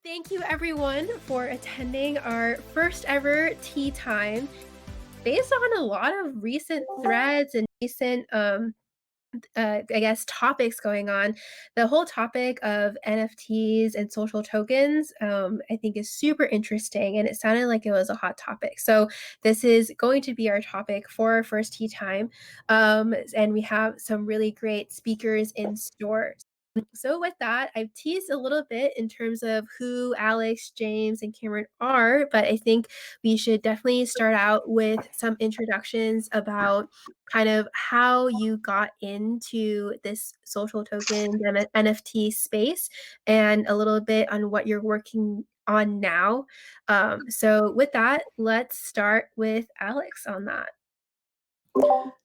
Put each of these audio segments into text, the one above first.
Thank you everyone for attending our first ever tea time. Based on a lot of recent threads and recent I guess topics going on, the whole topic of NFTs and social tokens, I think is super interesting, and it sounded like it was a hot topic. So this is going to be our topic for our first tea time, and we have some really great speakers in store. So with that, I've teased a little bit in terms of who Alex, James, and Cameron are, but I think we should definitely start out with some introductions about kind of how you got into this social token NFT space and a little bit on what you're working on now. So with that, let's start with Alex on that.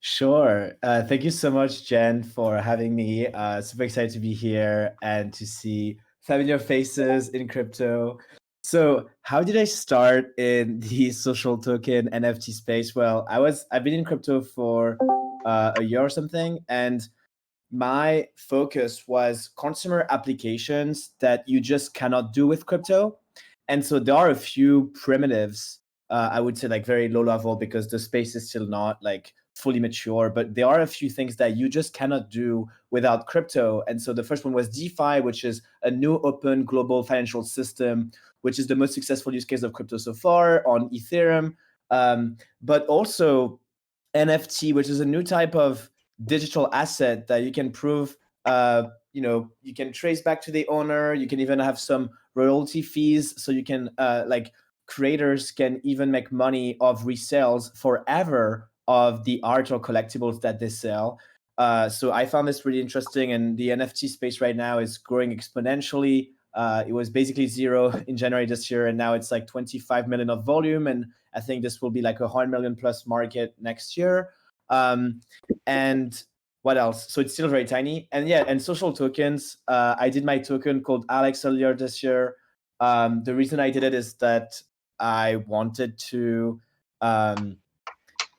Sure. Thank you so much, Jen, for having me. Super excited to be here and to see familiar faces in crypto. So, how did I start in the social token NFT space? Well, I've been in crypto for a year or something, and my focus was consumer applications that you just cannot do with crypto. And so there are a few primitives, I would say like very low level because the space is still not like fully mature, but there are a few things that you just cannot do without crypto. And so the first one was DeFi, which is a new open global financial system, which is the most successful use case of crypto so far on Ethereum. But also NFT, which is a new type of digital asset that you can prove, you can trace back to the owner. You can even have some royalty fees, so you can like creators can even make money of resales forever of the art or collectibles that they sell. So I found this really interesting, and the NFT space right now is growing exponentially. It was basically zero in January this year, and now it's like 25 million of volume, and I think this will be like 100 million plus market next year. And what else? So it's still very tiny. And yeah, and social tokens. I did my token called Alex earlier this year. The reason I did it is that I wanted to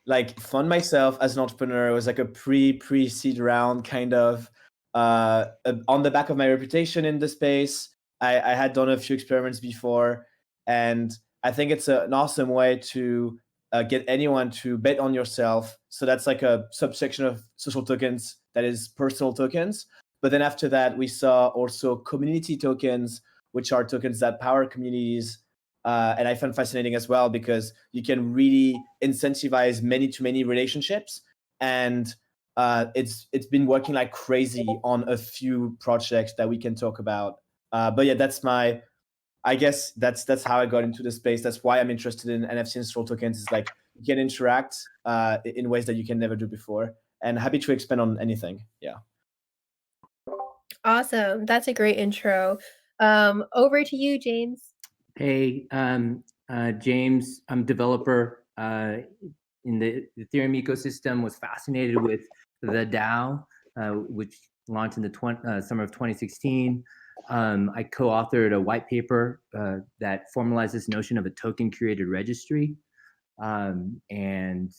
like fund myself as an entrepreneur. It was like a pre-seed round kind of on the back of my reputation in the space. I had done a few experiments before, and I think it's an awesome way to get anyone to bet on yourself. So that's like a subsection of social tokens that is personal tokens. But then after that, we saw also community tokens, which are tokens that power communities. And I found fascinating as well because you can really incentivize many-to-many relationships, and it's been working like crazy on a few projects that we can talk about. But yeah, I guess that's how I got into the space. That's why I'm interested in NFT and social tokens. Is like you can interact in ways that you can never do before. And happy to expand on anything. Yeah. Awesome. That's a great intro. Over to you, James. Hey, James, I'm a developer in the Ethereum ecosystem, was fascinated with the DAO, which launched in the summer of 2016. I co-authored a white paper that formalized this notion of a token-curated registry, and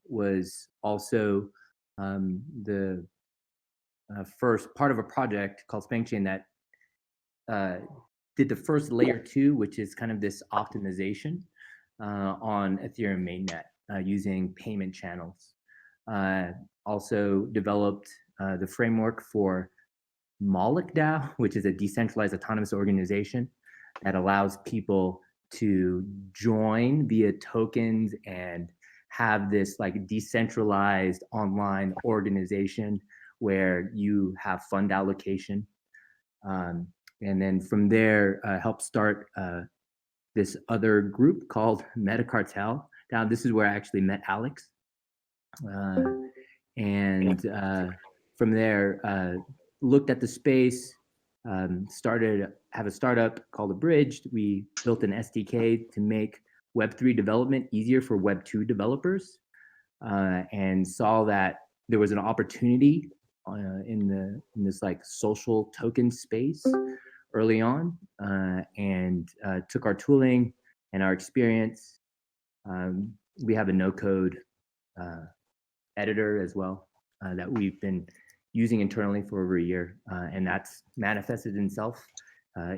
was also the first part of a project called SpankChain that did the first layer 2, which is kind of this optimization on Ethereum mainnet using payment channels. Also developed the framework for Moloch DAO, which is a decentralized autonomous organization that allows people to join via tokens and have this like decentralized online organization where you have fund allocation. And then from there, help start this other group called Meta Cartel. Now, this is where I actually met Alex. And from there, looked at the space, have a startup called Abridged. We built an SDK to make Web3 development easier for Web2 developers, and saw that there was an opportunity in this like social token space early on, and took our tooling and our experience. We have a no-code editor as well that we've been using internally for over a year, and that's manifested itself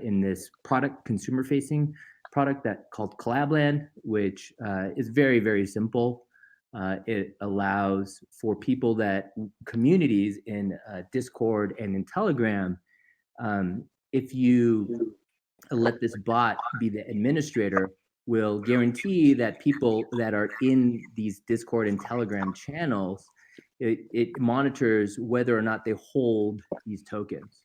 in this product, consumer-facing product that called Collab.Land, which is very, very simple. It allows for people communities in Discord and in Telegram, if you let this bot be the administrator, will guarantee that people that are in these Discord and Telegram channels, it monitors whether or not they hold these tokens.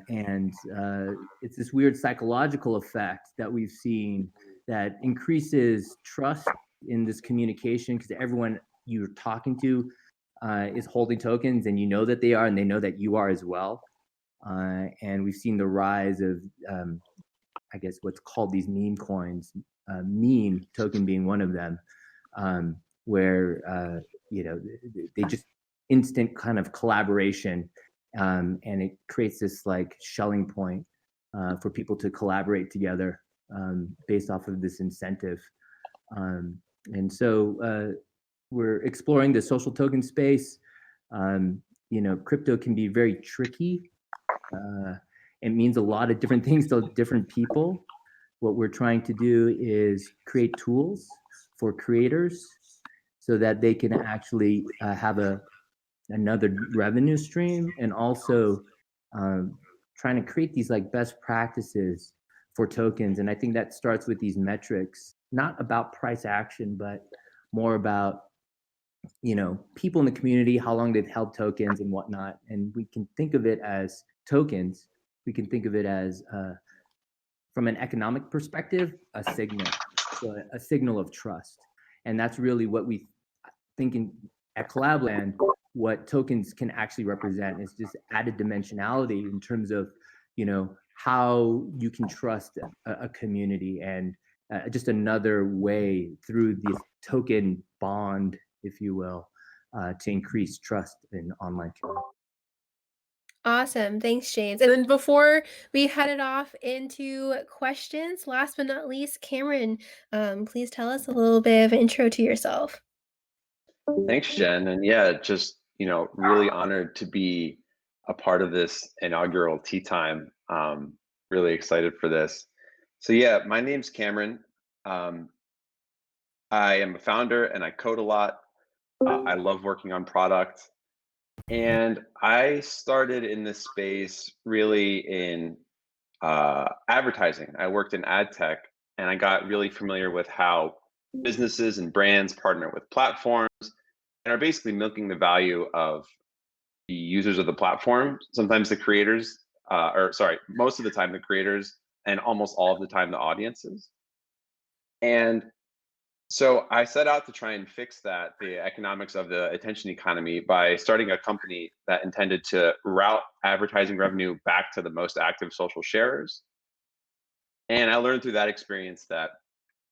It's this weird psychological effect that we've seen that increases trust in this communication, because everyone you're talking to is holding tokens, and you know that they are, and they know that you are as well. And we've seen the rise of, I guess, what's called these meme coins, meme token being one of them, where they just instant kind of collaboration, and it creates this like Schelling point for people to collaborate together based off of this incentive. And so we're exploring the social token space. Crypto can be very tricky. It means a lot of different things to different people. What we're trying to do is create tools for creators so that they can actually have another revenue stream, and also trying to create these like best practices for tokens. And I think that starts with these metrics, not about price action, but more about people in the community, how long they've held tokens and whatnot. And we can think of it as tokens. We can think of it as, from an economic perspective, a signal of trust. And that's really what we think at Collab.Land, what tokens can actually represent is just added dimensionality in terms of, how you can trust a community, and just another way through the token bond, if you will, to increase trust in online community. Awesome. Thanks, James. And then before we headed off into questions, last but not least, Cameron, please tell us a little bit of an intro to yourself. Thanks, Jen. And yeah, just, really honored to be a part of this inaugural Tea Time. Really excited for this. So yeah, my name's Cameron. I am a founder and I code a lot. I love working on product. And I started in this space really in advertising. I worked in ad tech, and I got really familiar with how businesses and brands partner with platforms and are basically milking the value of the users of the platform. Sometimes the creators, most of the time the creators, and almost all of the time the audiences. And so I set out to try and fix that, the economics of the attention economy, by starting a company that intended to route advertising revenue back to the most active social sharers. And I learned through that experience that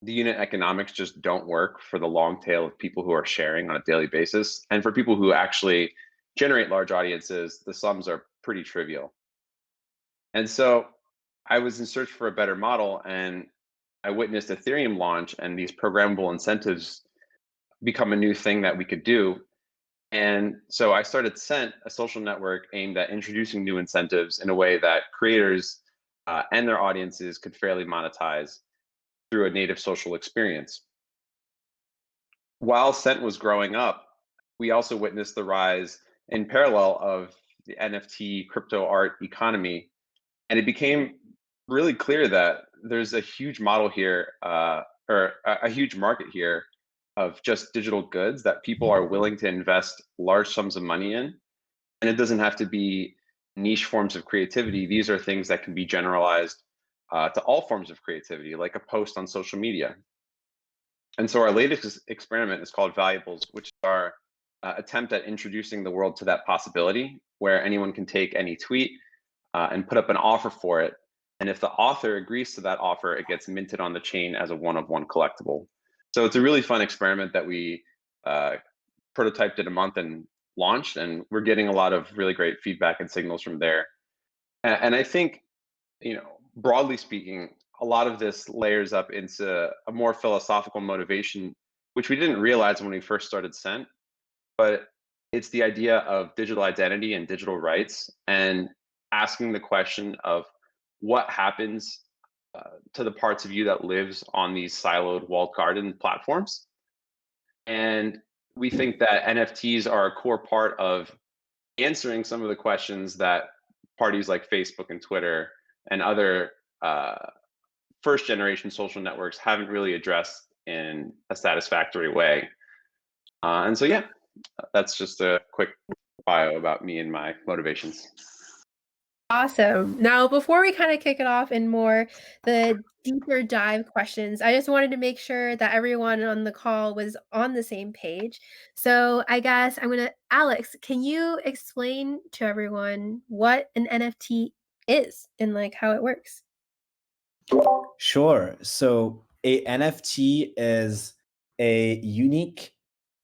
the unit economics just don't work for the long tail of people who are sharing on a daily basis. And for people who actually generate large audiences, the sums are pretty trivial. And so I was in search for a better model, and I witnessed Ethereum launch and these programmable incentives become a new thing that we could do. And so I started Cent, a social network aimed at introducing new incentives in a way that creators and their audiences could fairly monetize through a native social experience. While Cent was growing up, we also witnessed the rise in parallel of the NFT crypto art economy. And it became really clear that there's a huge model here, or a huge market here of just digital goods that people are willing to invest large sums of money in. And it doesn't have to be niche forms of creativity. These are things that can be generalized to all forms of creativity, like a post on social media. And so our latest experiment is called Valuables, which is our attempt at introducing the world to that possibility, where anyone can take any tweet and put up an offer for it. And if the author agrees to that offer, it gets minted on the chain as a one-of-one collectible. So it's a really fun experiment that we prototyped in a month and launched, and we're getting a lot of really great feedback and signals from there. And I think, broadly speaking, a lot of this layers up into a more philosophical motivation, which we didn't realize when we first started Cent, but it's the idea of digital identity and digital rights, and asking the question of what happens to the parts of you that lives on these siloed walled garden platforms. And we think that NFTs are a core part of answering some of the questions that parties like Facebook and Twitter and other first generation social networks haven't really addressed in a satisfactory way. And so, yeah, that's just a quick bio about me and my motivations. Awesome. Now, before we kind of kick it off in more the deeper dive questions, I just wanted to make sure that everyone on the call was on the same page. So I guess I'm going to, Alex, can you explain to everyone what an NFT is and like how it works? Sure. So a NFT is a unique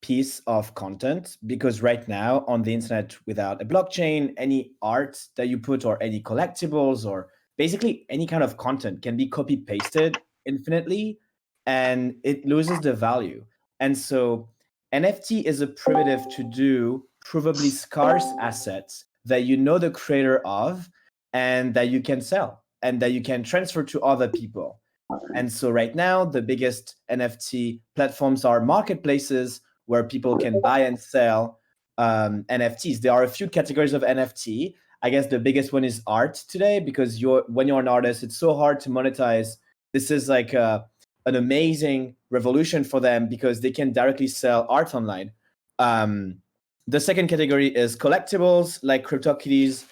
piece of content, because right now on the internet, without a blockchain, any art that you put or any collectibles or basically any kind of content can be copy pasted infinitely and it loses the value. And so NFT is a primitive to do provably scarce assets that you know the creator of and that you can sell and that you can transfer to other people. And so right now, the biggest NFT platforms are marketplaces where people can buy and sell NFTs. There are a few categories of NFT. I guess the biggest one is art today, because when you're an artist, it's so hard to monetize. This is like an amazing revolution for them because they can directly sell art online. The second category is collectibles, like CryptoKitties,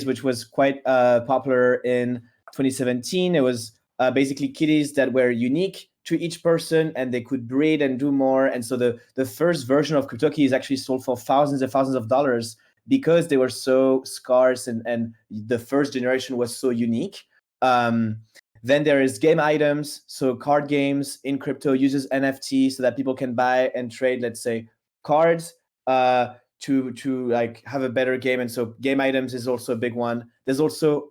which was quite popular in 2017. It was basically kitties that were unique to each person and they could breed and do more. And so the first version of CryptoKitties actually sold for thousands and thousands of dollars because they were so scarce and the first generation was so unique. Then there is game items. So card games in crypto uses NFT so that people can buy and trade, let's say, cards to like have a better game. And so game items is also a big one. There's also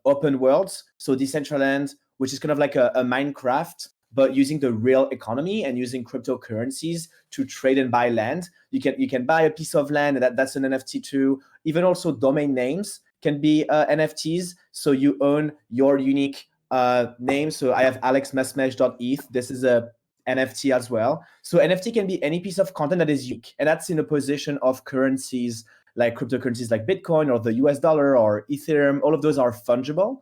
open worlds. So Decentraland, which is kind of like a Minecraft, but using the real economy and using cryptocurrencies to trade and buy land. You can buy a piece of land, and that's an NFT too. Even also domain names can be NFTs. So you own your unique name. So I have alexmasmej.eth. This is a NFT as well. So NFT can be any piece of content that is unique, and that's in a position of currencies like cryptocurrencies like Bitcoin or the US dollar or Ethereum. All of those are fungible.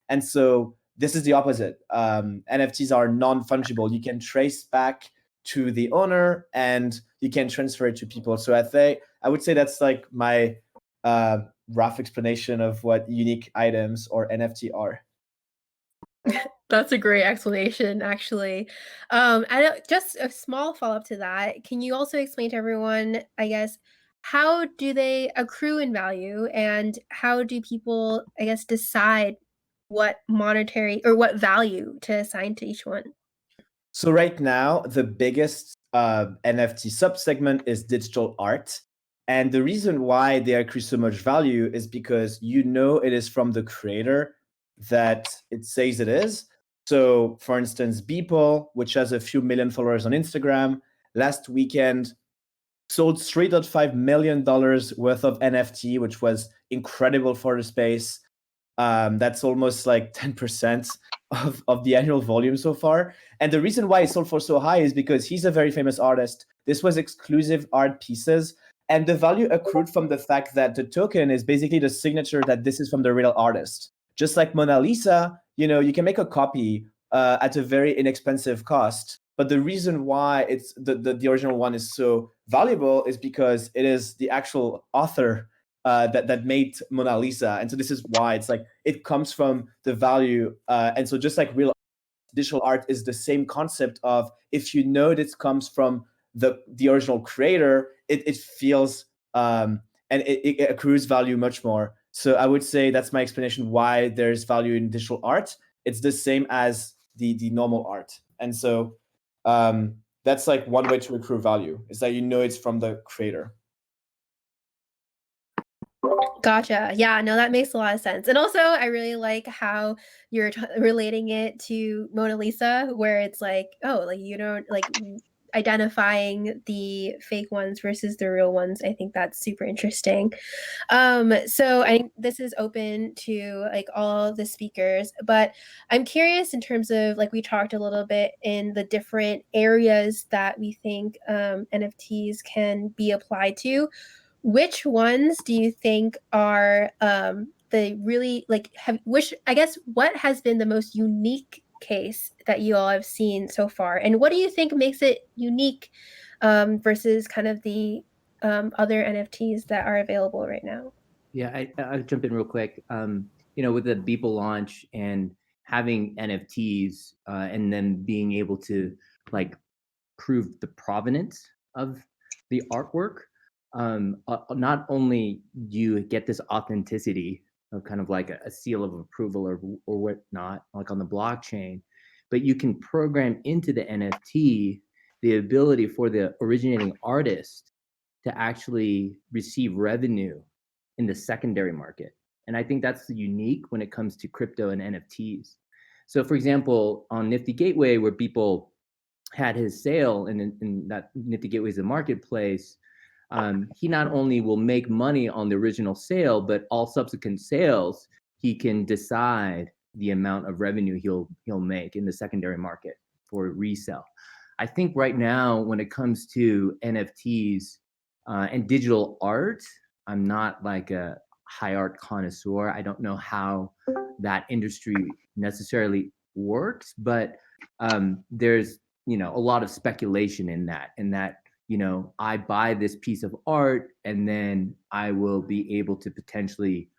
And so this is the opposite. NFTs are non-fungible. You can trace back to the owner and you can transfer it to people. So I would say that's like my rough explanation of what unique items or NFT are. That's a great explanation, actually. Just a small follow-up to that. Can you also explain to everyone, I guess, how do they accrue in value and how do people, I guess, decide what monetary or what value to assign to each one? So right now, the biggest NFT subsegment is digital art. And the reason why they accrue so much value is because you know it is from the creator that it says it is. So for instance, Beeple, which has a few million followers on Instagram, last weekend sold $3.5 million worth of NFT, which was incredible for the space. That's almost like 10% of the annual volume so far. And the reason why it sold for so high is because he's a very famous artist. This was exclusive art pieces. And the value accrued from the fact that the token is basically the signature that this is from the real artist. Just like Mona Lisa, you can make a copy at a very inexpensive cost. But the reason why it's the original one is so valuable is because it is the actual author that made Mona Lisa. And so this is why it's like it comes from the value. And so just like real digital art is the same concept of if you know this comes from the original creator, it feels and it accrues value much more. So I would say that's my explanation why there's value in digital art. It's the same as the normal art. And so that's like one way to accrue value, is that you know it's from the creator. Gotcha. Yeah, no, that makes a lot of sense. And also, I really like how you're relating it to Mona Lisa, where it's like, oh, like you don't like identifying the fake ones versus the real ones. I think that's super interesting. So I think this is open to like all the speakers, but I'm curious in terms of like we talked a little bit in the different areas that we think NFTs can be applied to. Which ones do you think are the really like I guess what has been the most unique case that you all have seen so far, and what do you think makes it unique versus kind of the other NFTs that are available right now? Yeah, I'll jump in real quick. With the Beeple launch and having NFTs and then being able to like prove the provenance of the artwork, not only do you get this authenticity of kind of like a seal of approval or whatnot, like on the blockchain, but you can program into the NFT the ability for the originating artist to actually receive revenue in the secondary market. And I think that's unique when it comes to crypto and NFTs. So for example, on Nifty Gateway, where people had his sale and that Nifty Gateway is a marketplace, he not only will make money on the original sale, but all subsequent sales, he can decide the amount of revenue he'll make in the secondary market for resale. I think right now, when it comes to NFTs and digital art, I'm not like a high art connoisseur. I don't know how that industry necessarily works, but there's a lot of speculation in that, I buy this piece of art and then I will be able to potentially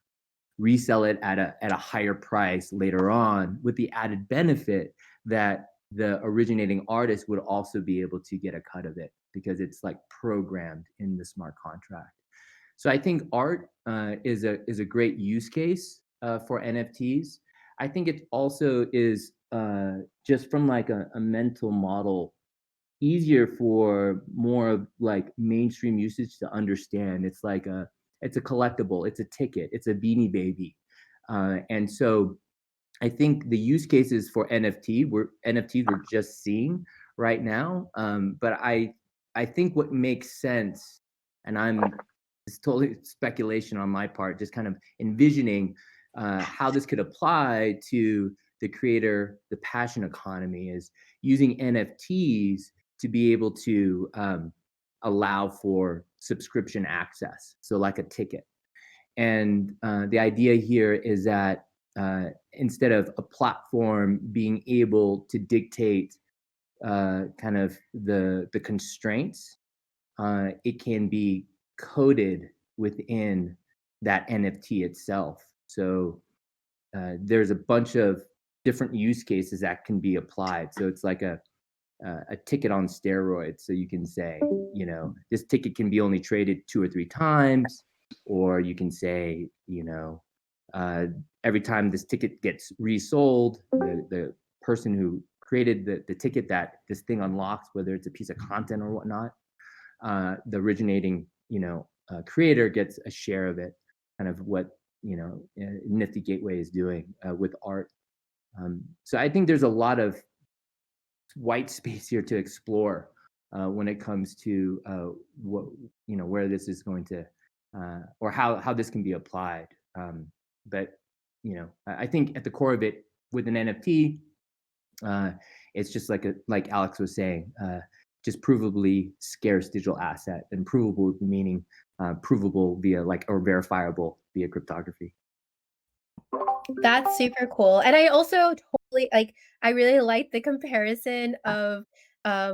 resell it at a higher price later on, with the added benefit that the originating artist would also be able to get a cut of it because it's like programmed in the smart contract. So I think art is a great use case for NFTs. I think it also is just from like a mental model easier for more of like mainstream usage to understand. It's a collectible, it's a ticket, it's a Beanie Baby, and so I think the use cases for NFTs we're just seeing right now, but I think what makes sense, and it's totally speculation on my part, just kind of envisioning how this could apply to the creator, the passion economy, is using NFTs to be able to allow for subscription access, so like a ticket. And the idea here is that instead of a platform being able to dictate kind of the constraints, it can be coded within that NFT itself. So there's a bunch of different use cases that can be applied. So it's like a ticket on steroids. So you can say, this ticket can be only traded 2 or 3 times, or you can say, every time this ticket gets resold, the person who created the ticket that this thing unlocks, whether it's a piece of content or whatnot, the originating, creator gets a share of it, kind of what, Nifty Gateway is doing with art. So I think there's a lot of white space here to explore when it comes to what where this is going to or how this can be applied. But I think at the core of it, with an NFT, it's just like Alex was saying, just provably scarce digital asset, and provable meaning provable via or verifiable via cryptography. That's super cool. And I also totally I really like the comparison of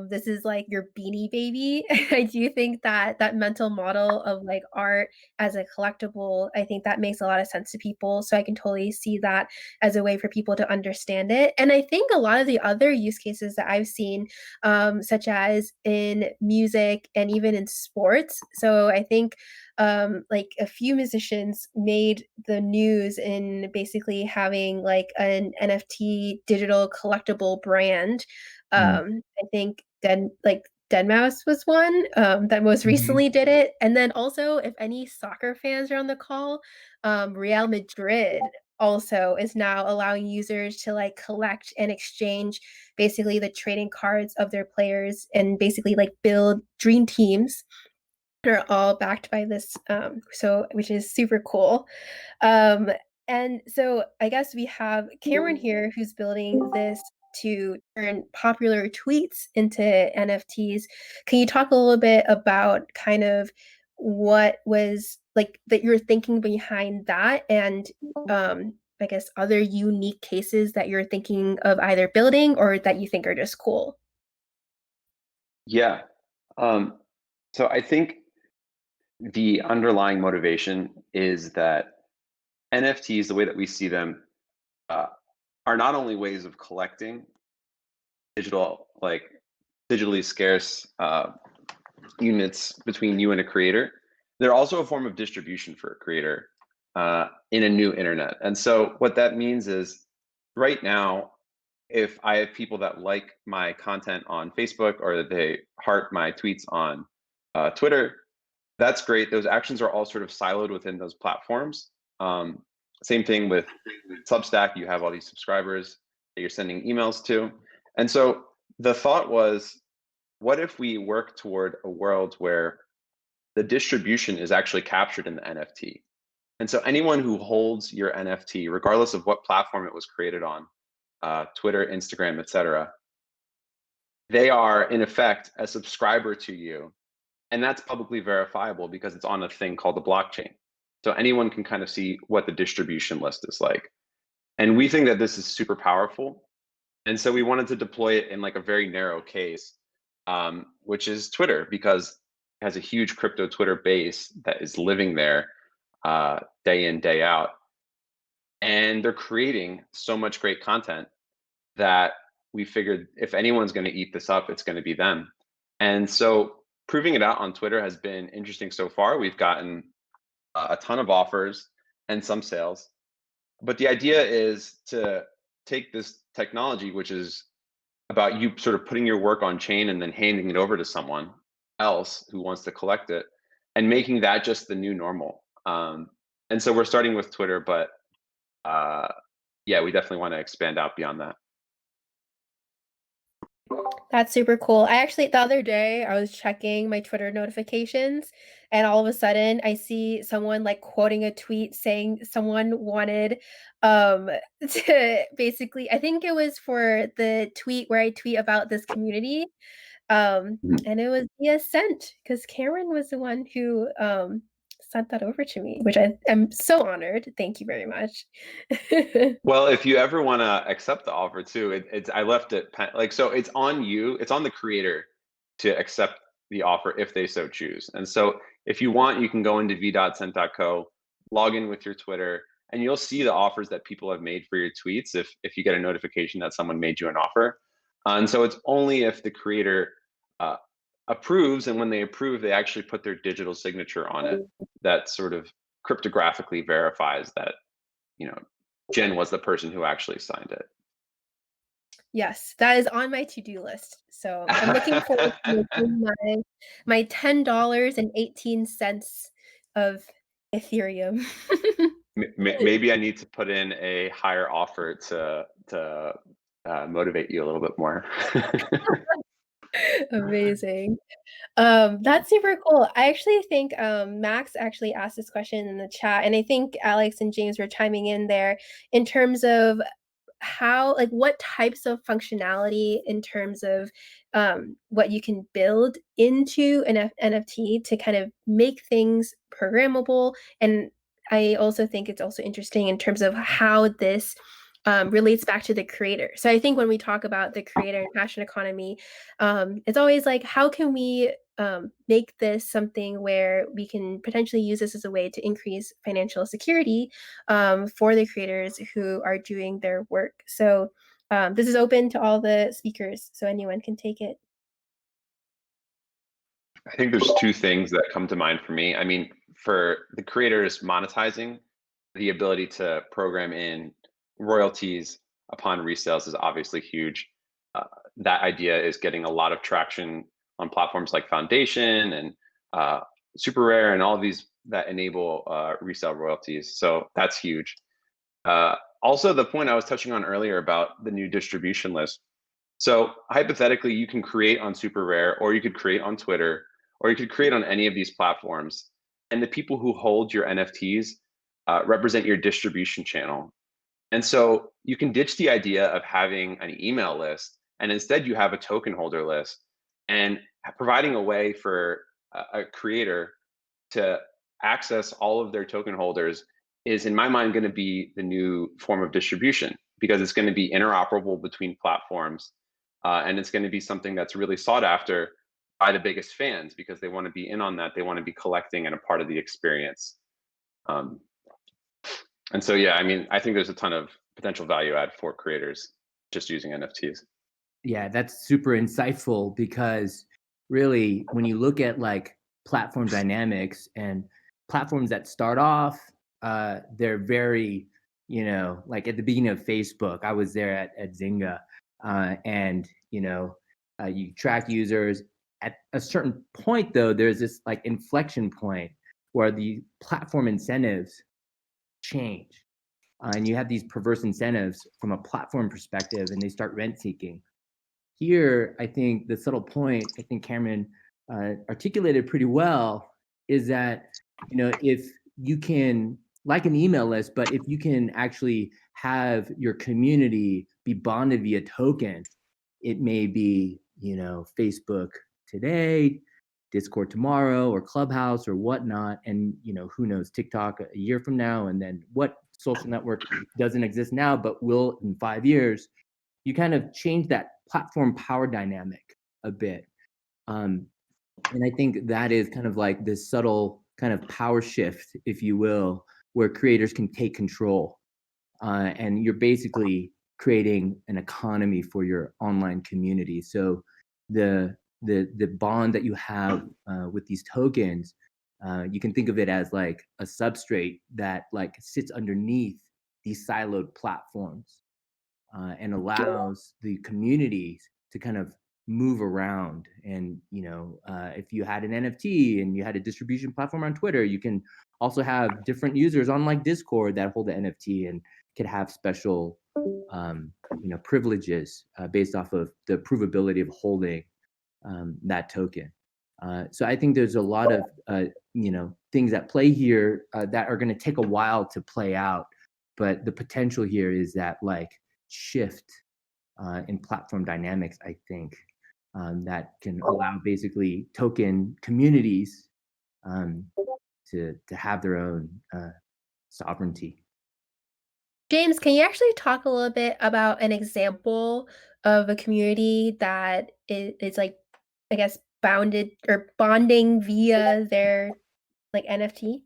this is like your Beanie Baby. I do think that that mental model of like art as a collectible, I think that makes a lot of sense to people. So I can totally see that as a way for people to understand it. And I think a lot of the other use cases that I've seen, such as in music and even in sports. So I think like a few musicians made the news in basically having like an NFT digital collectible brand. I think Deadmau5 was one that most recently did it. And then also, if any soccer fans are on the call, Real Madrid also is now allowing users to like collect and exchange basically the trading cards of their players and basically like build dream teams that are all backed by this, so which is super cool. Um, and so I guess we have Cameron here who's building this to turn popular tweets into NFTs. Can you talk a little bit about kind of what was like that you're thinking behind that and I guess other unique cases that you're thinking of either building or that you think are just cool? Yeah. Um, so I think the underlying motivation is that NFTs, the way that we see them, uh, are not only ways of collecting digital, like digitally scarce units between you and a creator, they're also a form of distribution for a creator in a new internet. And so what that means is right now, if I have people that like my content on Facebook or that they heart my tweets on Twitter, that's great. Those actions are all sort of siloed within those platforms. Same thing with Substack. You have all these subscribers that you're sending emails to. And so the thought was, what if we work toward a world where the distribution is actually captured in the NFT? And so anyone who holds your NFT, regardless of what platform it was created on, Twitter, Instagram, etc., they are in effect a subscriber to you. And that's publicly verifiable because it's on a thing called the blockchain. So anyone can kind of see what the distribution list is like. And we think that this is super powerful. And so we wanted to deploy it in like a very narrow case, which is Twitter, because it has a huge crypto Twitter base that is living there day in, day out. And they're creating so much great content that we figured if anyone's going to eat this up, it's going to be them. And so proving it out on Twitter has been interesting so far. We've gotten a ton of offers and some sales. But the idea is to take this technology, which is about you sort of putting your work on chain and then handing it over to someone else who wants to collect it, and making that just the new normal. And so we're starting with Twitter, but yeah, we definitely want to expand out beyond that. That's super cool. I actually the other day I was checking my Twitter notifications and all of a sudden I see someone like quoting a tweet saying someone wanted um to basically I think it was for the tweet where I tweet about this community. And it was via sent because Cameron was the one who sent that over to me, which I'm so honored. Thank you very much. Well, if you ever want to accept the offer too, it's I left it like so. It's on you. It's on the creator to accept the offer if they so choose. And so, if you want, you can go into v.cent.co, log in with your Twitter, and you'll see the offers that people have made for your tweets. If you get a notification that someone made you an offer, and so it's only if the creator uh, approves, and when they approve, they actually put their digital signature on it. That sort of cryptographically verifies that Jen was the person who actually signed it. Yes, that is on my to-do list. So I'm looking forward to making my $10.18 of Ethereum. Maybe I need to put in a higher offer to motivate you a little bit more. Amazing. That's super cool. I actually think Max actually asked this question in the chat, and I think Alex and James were chiming in there in terms of how like what types of functionality in terms of what you can build into an NFT to kind of make things programmable. And I also think it's also interesting in terms of how this relates back to the creator. So I think when we talk about the creator and passion economy, it's always like, how can we make this something where we can potentially use this as a way to increase financial security for the creators who are doing their work. So this is open to all the speakers, so anyone can take it. I think there's two things that come to mind for me. I mean, for the creators, monetizing the ability to program in royalties upon resales is obviously huge. That idea is getting a lot of traction on platforms like Foundation and Super Rare and all of these that enable resale royalties. So that's huge. Also, the point I was touching on earlier about the new distribution list. So hypothetically, you can create on Super Rare, or you could create on Twitter, or you could create on any of these platforms. And the people who hold your NFTs represent your distribution channel. And so you can ditch the idea of having an email list, and instead you have a token holder list, and providing a way for a creator to access all of their token holders is, in my mind, going to be the new form of distribution, because it's going to be interoperable between platforms, and it's going to be something that's really sought after by the biggest fans, because they want to be in on that. They want to be collecting and a part of the experience. Um, and so, yeah, I mean, I think there's a ton of potential value add for creators just using NFTs. Yeah, that's super insightful, because really, when you look at like platform dynamics and platforms that start off, they're very, like at the beginning of Facebook, I was there at Zynga, and you track users. At a certain point, though, there's this like inflection point where the platform incentives change, and you have these perverse incentives from a platform perspective, and they start rent seeking. Here, I think the subtle point, I think Cameron articulated pretty well, is that, if you can, like an email list, but if you can actually have your community be bonded via token, it may be, Facebook today, Discord tomorrow, or Clubhouse or whatnot. And, who knows, TikTok a year from now, and then what social network doesn't exist now, but will in 5 years. You kind of change that platform power dynamic a bit. And I think that is kind of like this subtle kind of power shift, if you will, where creators can take control. And you're basically creating an economy for your online community. So the bond that you have with these tokens, you can think of it as like a substrate that like sits underneath these siloed platforms, and allows the communities to kind of move around. And if you had an NFT and you had a distribution platform on Twitter, you can also have different users on like Discord that hold the NFT and could have special privileges based off of the provability of holding that token. So I think there's a lot of things at play here that are going to take a while to play out, but the potential here is that like shift in platform dynamics, I think, that can allow basically token communities to have their own sovereignty. James, can you actually talk a little bit about an example of a community that is like, I guess, bounded or bonding via their like NFT?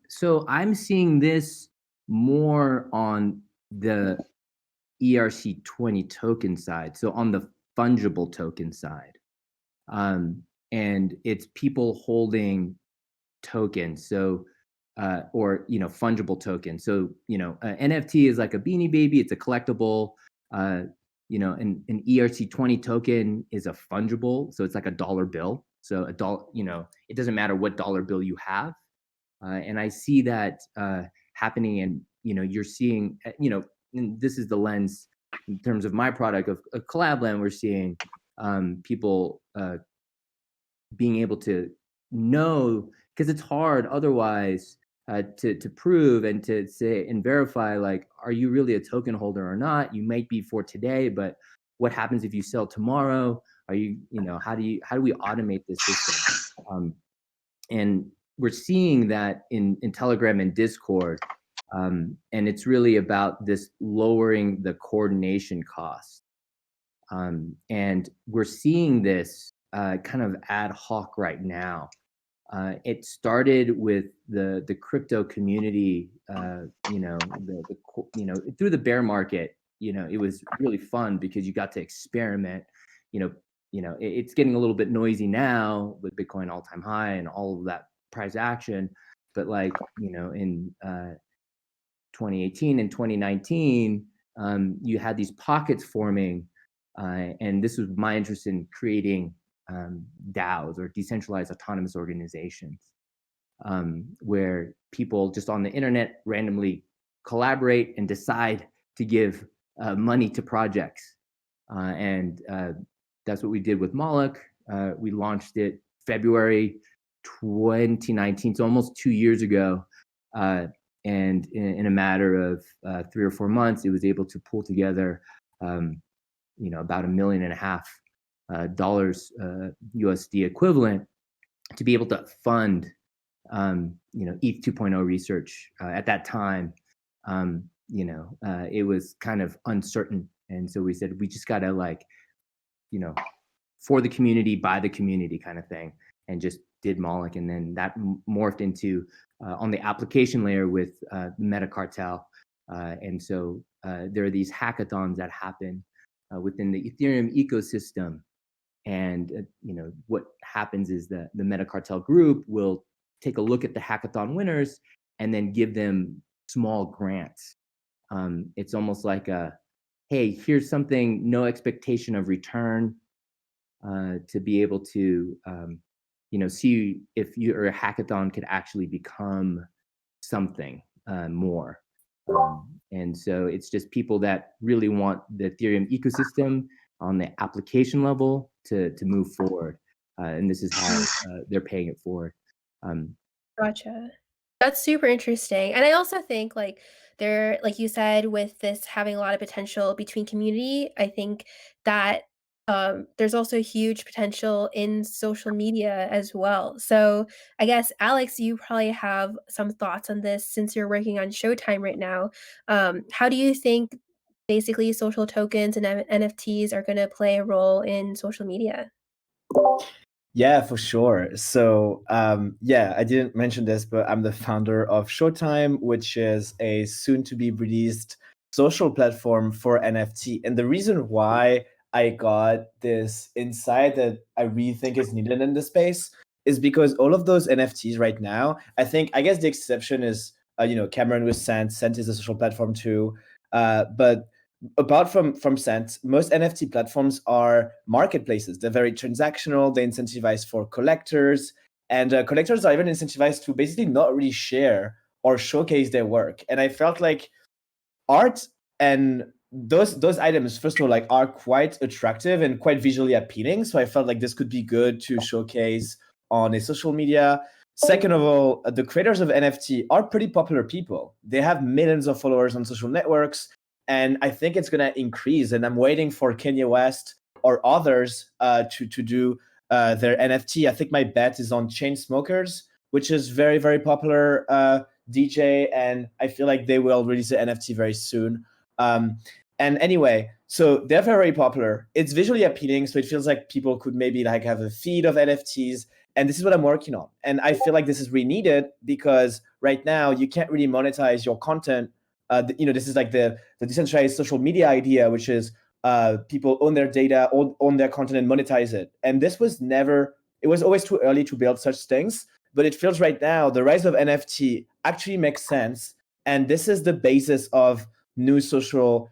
So I'm seeing this more on the ERC20 token side, so on the fungible token side. And it's people holding tokens, so or fungible tokens. So NFT is like a Beanie Baby, it's a collectible. An ERC20 token is a fungible, so it's like a dollar bill. So a dollar, it doesn't matter what dollar bill you have. And I see that happening, and you're seeing, and this is the lens in terms of my product of Collab.Land. We're seeing people being able to know, because it's hard otherwise to prove and to say and verify, like, are you really a token holder or not? You might be for today, but what happens if you sell tomorrow? Are you, how do we automate this system? And we're seeing that in Telegram and Discord, and it's really about this lowering the coordination cost. And we're seeing this kind of ad hoc right now. It started with the crypto community, through the bear market. It was really fun because you got to experiment. It's getting a little bit noisy now with Bitcoin all-time high and all of that price action, but like in 2018 and 2019, you had these pockets forming, and this was my interest in creating DAOs, or decentralized autonomous organizations. where people just on the internet randomly collaborate and decide to give money to projects. And that's what we did with Moloch. We launched it February 2019, so almost 2 years ago. And in a matter of 3 or 4 months, it was able to pull together, about $1.5 million USD equivalent to be able to fund, ETH 2.0 research. At that time, it was kind of uncertain, and so we said we just gotta for the community, by the community kind of thing, and just did Moloch, and then that morphed into on the application layer with the Meta Cartel, and so there are these hackathons that happen within the Ethereum ecosystem, and what happens is that the Meta Cartel group will take a look at the hackathon winners and then give them small grants. It's almost like hey, here's something, no expectation of return, to be able to see if your hackathon could actually become something more. And so it's just people that really want the Ethereum ecosystem on the application level to move forward. And this is how they're paying it forward. Gotcha. That's super interesting. And I also think like you said, with this having a lot of potential between community, I think that there's also huge potential in social media as well. So I guess, Alex, you probably have some thoughts on this since you're working on Showtime right now. How do you think basically social tokens and NFTs are going to play a role in social media? Yeah, for sure. So, I didn't mention this, but I'm the founder of Showtime, which is a soon-to-be released social platform for NFT. And the reason why I got this insight that I really think is needed in the space is because all of those NFTs right now, I guess the exception is, Cameron with Cent. Cent is a social platform too. But apart from Cent, most NFT platforms are marketplaces. They're very transactional. They incentivize for collectors, and collectors are even incentivized to basically not really share or showcase their work. And I felt like art and those items, first of all, are quite attractive and quite visually appealing. So I felt like this could be good to showcase on a social media. Second of all, the creators of NFT are pretty popular people. They have millions of followers on social networks, and I think it's going to increase. And I'm waiting for Kanye West or others to do their NFT. I think my bet is on Chainsmokers, which is very, very popular DJ, and I feel like they will release an NFT very soon. And anyway, so they're very popular. It's visually appealing, so it feels like people could maybe have a feed of NFTs. And this is what I'm working on. And I feel like this is really needed because right now you can't really monetize your content. This is like the decentralized social media idea, which is people own their data, own their content, and monetize it. And this was it was always too early to build such things. But it feels right now the rise of NFT actually makes sense. And this is the basis of new social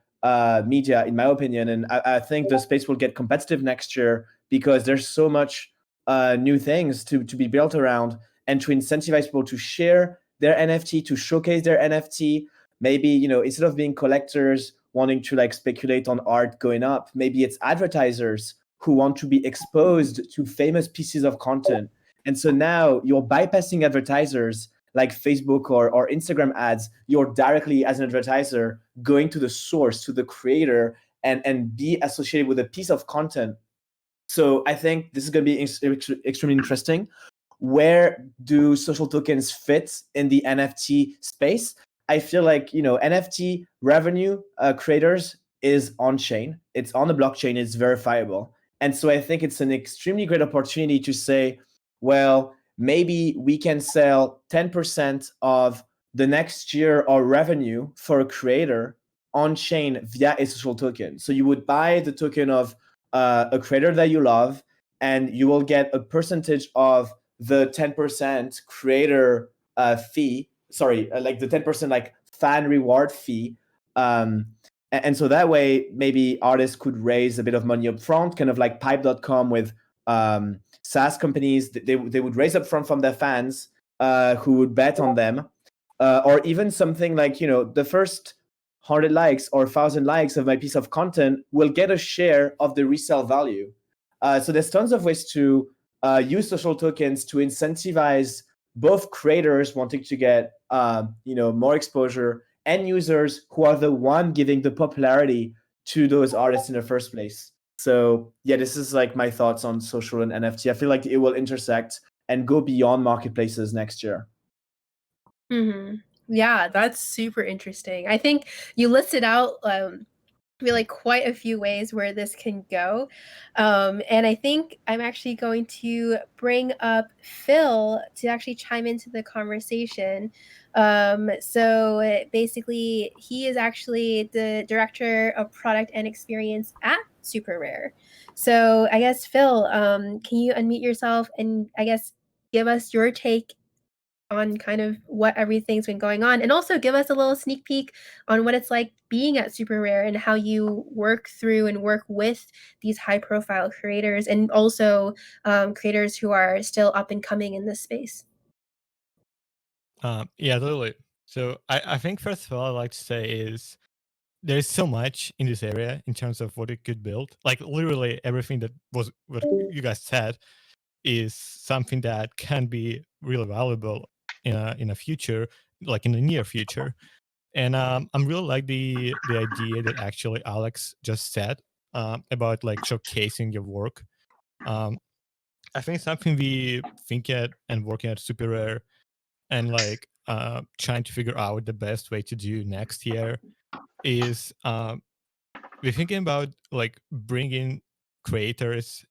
media, in my opinion. And I think the space will get competitive next year because there's so much new things to be built around, and to incentivize people to share their NFT, to showcase their NFT. Maybe, instead of being collectors wanting to speculate on art going up, maybe it's advertisers who want to be exposed to famous pieces of content. And so now you're bypassing advertisers like Facebook or Instagram ads. You're directly, as an advertiser, going to the source, to the creator, and be associated with a piece of content. So I think this is going to be extremely interesting. Where do social tokens fit in the NFT space? I feel like, NFT revenue creators is on chain. It's on the blockchain. It's verifiable. And so I think it's an extremely great opportunity to say, well, maybe we can sell 10% of the next year our revenue for a creator on chain via a social token. So you would buy the token of a creator that you love, and you will get a percentage of the 10% creator fee. Sorry, like the 10% fan reward fee. And so that way, maybe artists could raise a bit of money up front, kind of like Pipe.com with SaaS companies. They would raise up front from their fans, who would bet on them, or even something like, the first 100 likes or 1,000 likes of my piece of content will get a share of the resale value. So there's tons of ways to use social tokens to incentivize both creators wanting to get more exposure and users who are the one giving the popularity to those artists in the first place. So yeah, this is like my thoughts on social and NFT. I feel like it will intersect and go beyond marketplaces next year. Mm-hmm. Yeah, that's super interesting. I think you listed out really quite a few ways where this can go. And I think I'm actually going to bring up Phil to actually chime into the conversation. So basically, he is actually the director of product and experience at Super Rare. So I guess, Phil, can you unmute yourself and I guess give us your take on kind of what everything's been going on, and also give us a little sneak peek on what it's like being at Super Rare and how you work through and work with these high profile creators and also creators who are still up and coming in this space. Yeah, totally. So I think first of all, I'd like to say is there's so much in this area in terms of what it could build. Like literally everything that was what you guys said is something that can be really valuable in a future, like in the near future. And I'm really like the idea that actually Alex just said about like showcasing your work. Um, I think something we think at and working at Super Rare and like trying to figure out the best way to do next year is we're thinking about like bringing creators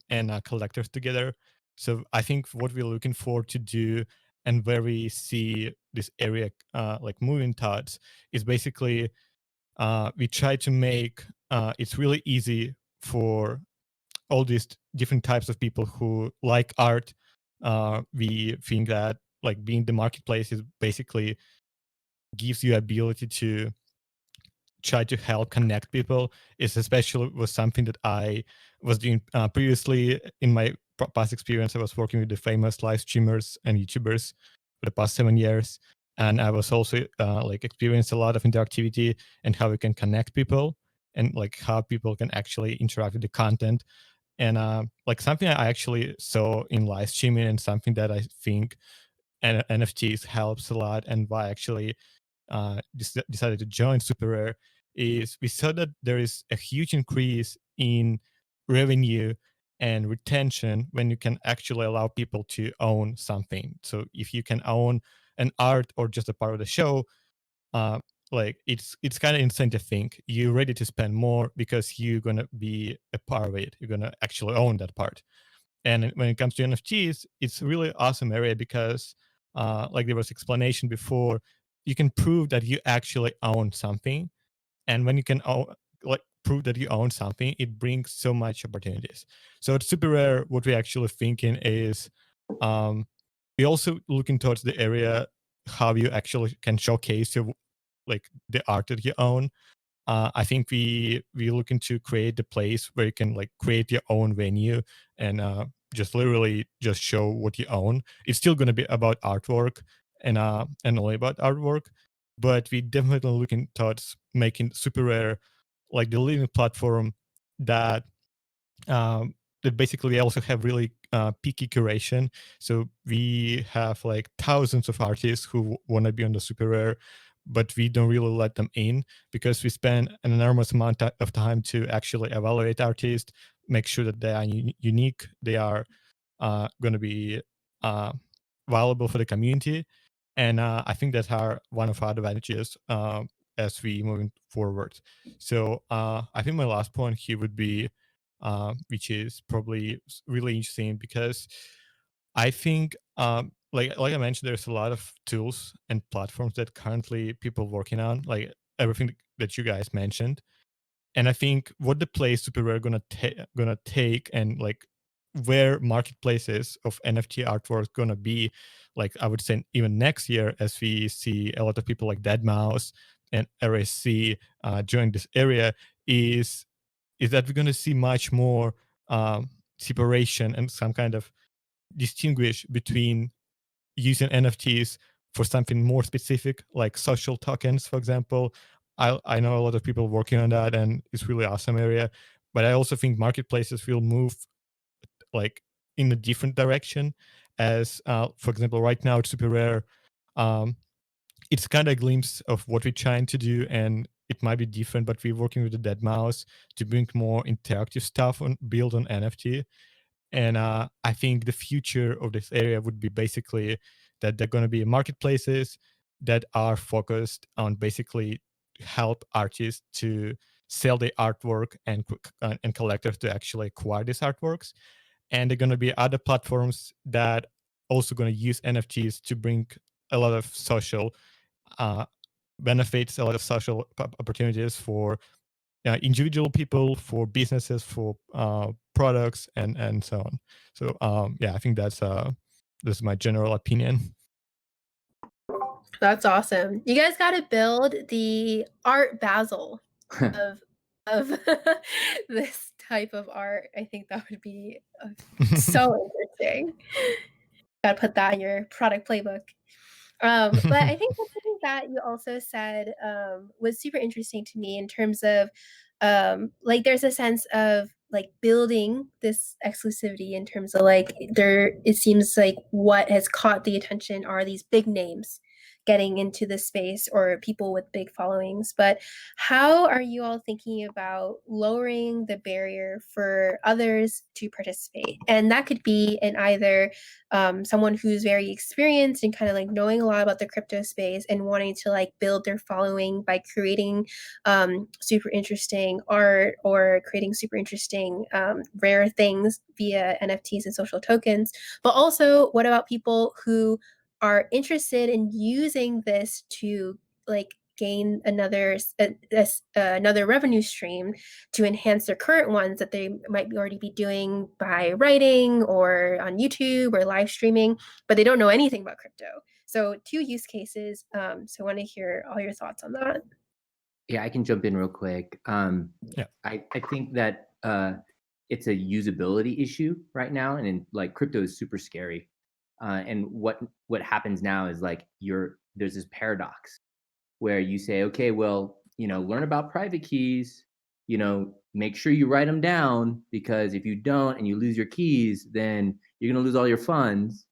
and collectors together. So I think what we're looking for to do and where we see this area like moving towards is basically we try to make it's really easy for all these different types of people who like art. We think that like being the marketplace is basically gives you ability to try to help connect people. Is especially was something that I was doing previously in my past experience. I was working with the famous live streamers and YouTubers for the past 7 years, and I was also like experienced a lot of interactivity and how we can connect people and like how people can actually interact with the content. And like something I actually saw in live streaming and something that I think NFTs helps a lot, and why I actually decided to join Super Rare is we saw that there is a huge increase in revenue and retention when you can actually allow people to own something. So if you can own an art or just a part of the show, uh, like it's kind of insane to think you're ready to spend more because you're gonna be a part of it. You're gonna actually own that part. And when it comes to NFTs, it's a really awesome area because, like there was explanation before, you can prove that you actually own something, and when you can like prove that you own something, it brings so much opportunities. So it's super rare. What we actually thinking is, we also looking towards the area how you actually can showcase your like the art that you own. I think we looking to create a place where you can like create your own venue and just literally just show what you own. It's still going to be about artwork and only about artwork, but we definitely looking towards making Super Rare like the living platform that that basically we also have really peaky curation. So we have like thousands of artists who want to be on the Super Rare, but we don't really let them in because we spend an enormous amount of time to actually evaluate artists, make sure that they are unique, they are going to be valuable for the community. And I think that's one of our advantages as we moving forward. So I think my last point here would be, which is probably really interesting because I think, like I mentioned, there's a lot of tools and platforms that currently people working on, like everything that you guys mentioned. And I think what the place Super Rare gonna take and like where marketplaces of NFT artwork gonna be, like I would say even next year, as we see a lot of people like Deadmau5 and RSC join this area, is that we're gonna see much more separation and some kind of distinguish between using NFTs for something more specific, like social tokens, for example. I know a lot of people working on that, and it's really awesome area. But I also think marketplaces will move like in a different direction. As for example, right now it's super rare. Um, it's kind of a glimpse of what we're trying to do, and it might be different, but we're working with the dead mouse to bring more interactive stuff on build on NFT. And I think the future of this area would be basically that they're going to be marketplaces that are focused on basically help artists to sell their artwork and collectors to actually acquire these artworks. And they're going to be other platforms that also going to use NFTs to bring a lot of social uh, benefits, a lot of social opportunities for individual people, for businesses, for products, and so on. So yeah, I think that's my general opinion. That's awesome. You guys got to build the art Basel of this type of art. I think that would be so interesting. Got to put that in your product playbook. But I think something that you also said was super interesting to me in terms of like there's a sense of like building this exclusivity in terms of like it seems like what has caught the attention are these big names getting into the space or people with big followings. But how are you all thinking about lowering the barrier for others to participate? And that could be in either someone who's very experienced and kind of like knowing a lot about the crypto space and wanting to like build their following by creating super interesting art or creating super interesting rare things via NFTs and social tokens. But also, what about people who are interested in using this to like gain another revenue stream to enhance their current ones that they might already be doing by writing or on YouTube or live streaming, but they don't know anything about crypto. So 2 use cases. So I want to hear all your thoughts on that. Yeah, I can jump in real quick. Yeah. I think that it's a usability issue right now, and like crypto is super scary. And what happens now is like there's this paradox where you say, okay, well, learn about private keys, make sure you write them down, because if you don't and you lose your keys, then you're going to lose all your funds.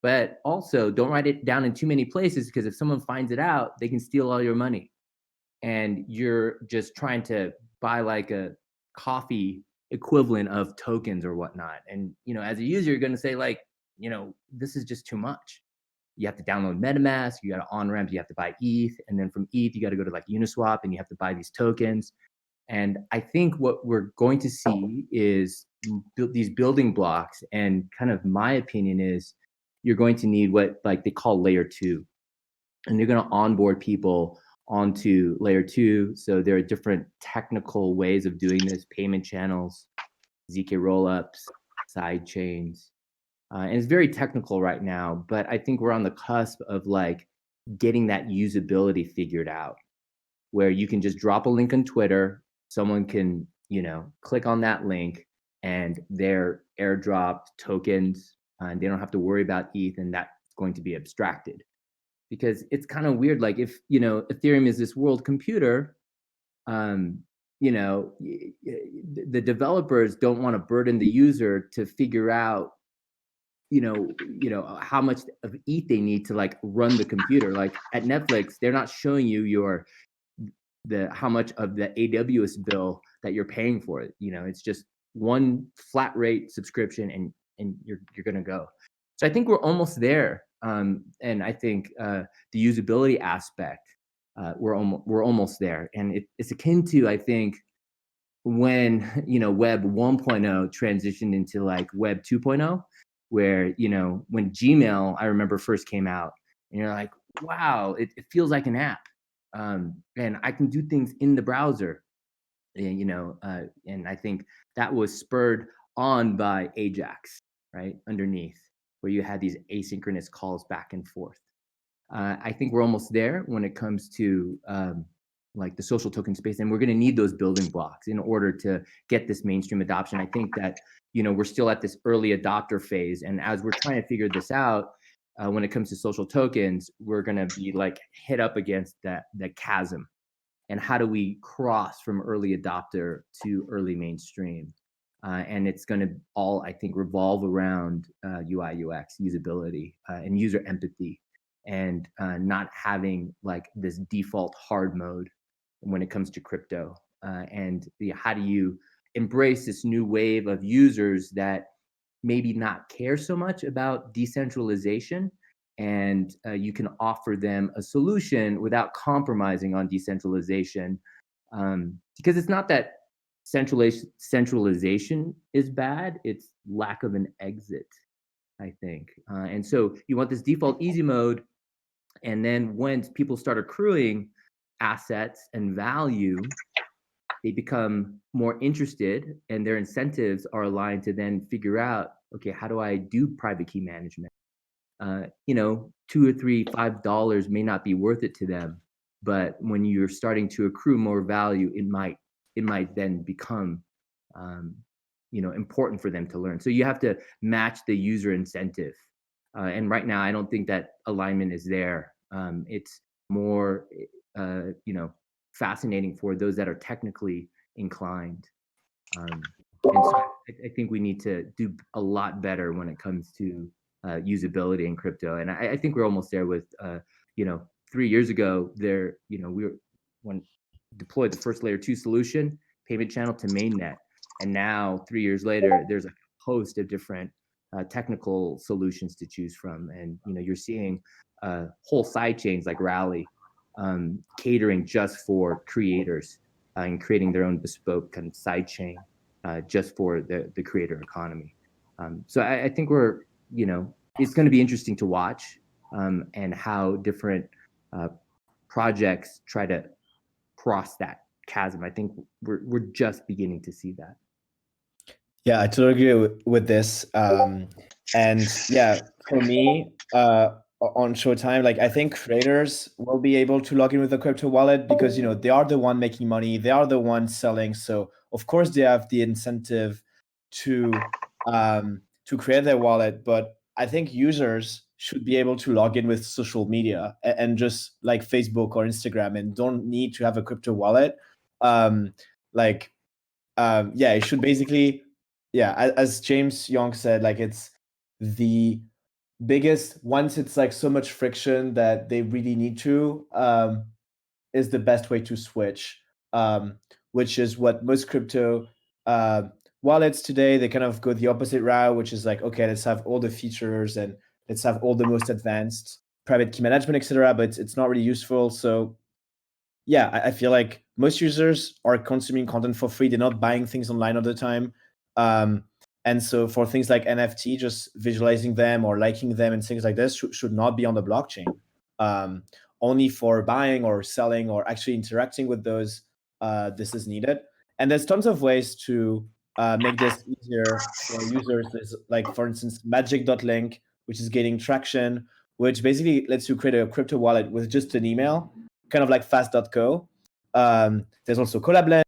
But also don't write it down in too many places, because if someone finds it out, they can steal all your money. And you're just trying to buy like a coffee equivalent of tokens or whatnot. And, as a user, you're going to say like, this is just too much. You have to download MetaMask, you got to on-ramp, you have to buy ETH, and then from ETH, you got to go to like Uniswap and you have to buy these tokens. And I think what we're going to see is these building blocks, and kind of my opinion is you're going to need what like they call layer 2. And you're going to onboard people onto layer 2. So there are different technical ways of doing this: payment channels, ZK rollups, side chains. And it's very technical right now, but I think we're on the cusp of like getting that usability figured out, where you can just drop a link on Twitter, someone can, click on that link, and they're airdropped tokens, and they don't have to worry about ETH, and that's going to be abstracted. Because it's kind of weird, like if, Ethereum is this world computer, the developers don't want to burden the user to figure out how much of ETH they need to like run the computer. Like at Netflix, they're not showing you how much of the AWS bill that you're paying for it. It's just one flat rate subscription, and you're gonna go. So I think we're almost there. And I think the usability aspect, we're almost there. And it's akin to, I think, when Web 1.0 transitioned into like Web 2.0, where when Gmail, I remember, first came out, and you're like, wow, it feels like an app, and I can do things in the browser, and I think that was spurred on by Ajax, right underneath, where you had these asynchronous calls back and forth. I think we're almost there when it comes to like the social token space, and we're going to need those building blocks in order to get this mainstream adoption. I think that we're still at this early adopter phase, and as we're trying to figure this out, when it comes to social tokens, we're going to be like hit up against that chasm. And how do we cross from early adopter to early mainstream? And it's going to all, I think, revolve around UI, UX, usability, and user empathy, and not having like this default hard mode when it comes to crypto. And how do you embrace this new wave of users that maybe not care so much about decentralization, and you can offer them a solution without compromising on decentralization, because it's not that centralization is bad, it's lack of an exit, I think. And so you want this default easy mode, and then when people start accruing assets and value, they become more interested, and their incentives are aligned to then figure out, okay, how do I do private key management? You know, $2 or $3, $5 may not be worth it to them, but when you're starting to accrue more value, it might then become, you know, important for them to learn. So you have to match the user incentive. And right now, I don't think that alignment is there. It's more, you know, fascinating for those that are technically inclined. And so I think we need to do a lot better when it comes to usability in crypto. And I think we're almost there with, you know, 3 years ago, there, you know, when deployed the first layer 2 solution, payment channel to mainnet. And now 3 years later, there's a host of different technical solutions to choose from. And, you know, you're seeing whole side chains like Rally catering just for creators and creating their own bespoke kind of side chain just for the creator economy. So I think we're, you know, it's going to be interesting to watch and how different projects try to cross that chasm. I think we're just beginning to see that. Yeah, I totally agree with this. And yeah, for me, on Showtime, like I think creators will be able to log in with a crypto wallet because, you know, they are the one making money, they are the one selling. So of course they have the incentive to create their wallet. But I think users should be able to log in with social media and just like Facebook or Instagram, and don't need to have a crypto wallet. Yeah, it should basically, yeah, as James Young said, like it's the biggest, once it's like so much friction that they really need to, is the best way to switch, which is what most crypto wallets today, they kind of go the opposite route, which is like, okay, let's have all the features and let's have all the most advanced private key management, etc. But it's not really useful. So yeah, I feel like most users are consuming content for free. They're not buying things online all the time. And so for things like NFT, just visualizing them or liking them and things like this should not be on the blockchain. Only for buying or selling or actually interacting with those, this is needed. And there's tons of ways to make this easier for users. There's like, for instance, magic.link, which is gaining traction, which basically lets you create a crypto wallet with just an email, kind of like fast.co. There's also Collab.Land,